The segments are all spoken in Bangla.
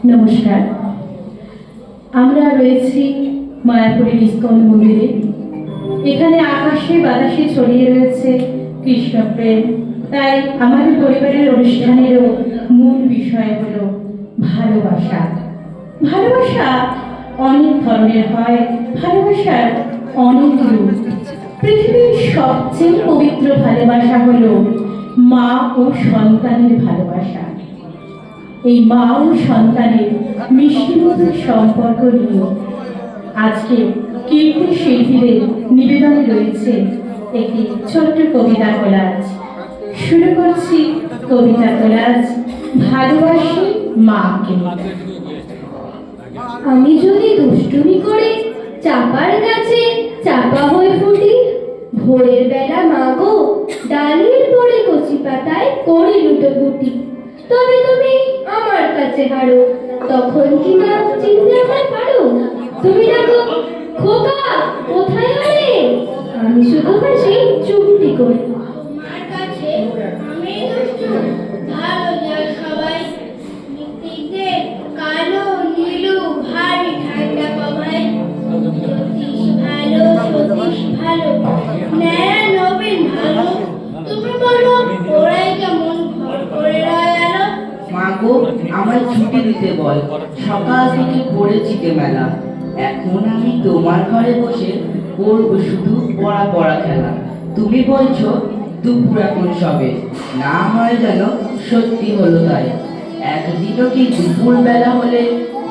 নমস্কার। আমরা রয়েছি মায়াপুরের ইস্কন মন্দিরে। এখানে আকাশে বাতাসে ছড়িয়ে রয়েছে কৃষ্ণপ্রেম। তাই আমাদের পরিবারের অনুষ্ঠানেরও মূল বিষয় হলো ভালোবাসা। ভালোবাসা অনেক ধরনের হয়, ভালোবাসার অনেক রূপ। পৃথিবীর সবচেয়ে পবিত্র ভালোবাসা হলো মা ও সন্তানের ভালোবাসা। এই মা ও সন্তানের মিষ্টি মধুর সম্পর্ক নিয়ে আজকে কীর্তি শিল্পীদের নিবেদনে রয়েছে একটি ছোট্ট কবিতা কোলাজ। শুরু করছি কবিতা কোলাজ, ভালোবাসি মাকে। আমি যদি দুষ্টুমি করে চাপার গাছে চাপা হয়ে ফুটি, ভোরের বেলা মাগো ডালির পরে কচি পাতায় করি লুটোপুটি, তবে তুমি আমার কাছে হারো, তখন কি মা চিনতে আমায় পারো? তুমি ডাকো খোকা কোথায় রে, আমি শুধু হাসি চুপটি করে। তোমার কাছে আমি দুষ্টু, ভালো যায় সবাই, মিত্তিদের কালো নীলু ভারী ঠান্ডা কভাই, জ্যোতিষ ভালো সতীশ ভালো, ন্যাড়া নবীন ভালো, তুমি বলো ওরাই কেমন ঘর করে রয় আলো। মাগো আমায় ছুটি দিতে বল, সকাল থেকে পড়েছিতে মেলা, এখন আমি তোমার ঘরে বসে করবো শুধু পড়া পড়া খেলা। তুমি বলছো দুপুর এখন সবে, না হয় যেন সত্যি হলো তাই, একদিনও কি দুপুর বেলা হলে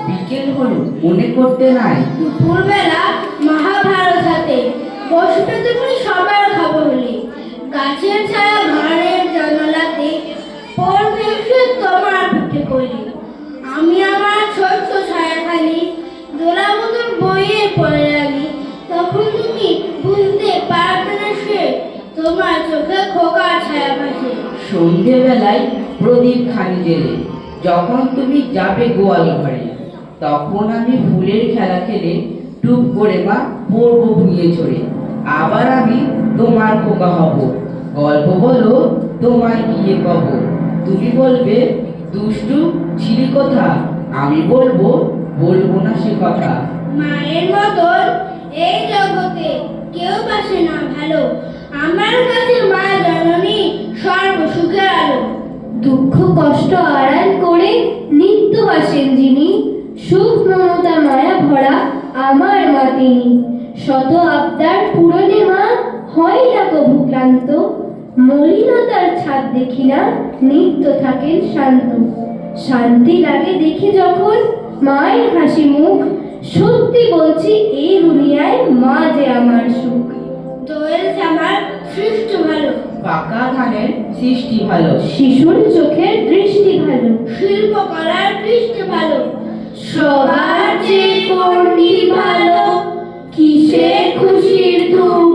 বিকেল হলো মনে করতে নাই? দুপুরবেলা মহাভারত হাতে বসবে তুমি সবার খবর হলে, গাছের ছায়া ঘরের জানালাতে পড়বে এসে তোমার পিঠে করলে, আমি আমার ছোট্ট ছায়াখালি দোলাবো তোর বইয়ে পড়ে রাখি, তখন তুমি বুঝতে পারবে না সে তোমার চোখে খোকা ছায়া ভাসে। সন্ধেবেলায় প্রদীপ খানি জেলে যখন তুমি যাবে গোয়াল ঘরে, তখন আমি ফুলের খেলা খেলে টুপ করে মা পড়বো ভুঁয়ে চড়ে, আবার আমি তোমার খোকা হব, গল্প বলো তোমায় গিয়ে কব, তুমি বলবে দুষ্টু ছিলি কথা, আমি বলবো বলবো না সে কথা। মায়ের মতন এই জগতে কেউ বাসে না ভালো, আমার কাছে মা জননী সর্বসুখের আলো। দুঃখ কষ্ট আড়াল করে নিত্য হাসেন যিনি, সুখ মমতা মায়া ভরা আমার মা তিনি, শত আবদার পূরণে মা হয় না কভু ক্লান্ত, মলিনতার ছাদ দেখি না নিত্য থাকেন শান্ত, শান্তি লাগে দেখে যখন মায়ের হাসি মুখ, সত্যি বলছি এই দুনিয়ায় মা যে আমার সুখ। দোয়েল শ্যামার সৃষ্ট ভালো, পাকা ধানের সৃষ্টি ভালো, শিশুর চোখের দৃষ্টি ভালো, শিল্পকলার দৃষ্টি ভালো, সবার চেয়ে কোনটি ভালো, কিসে খুশির ধূম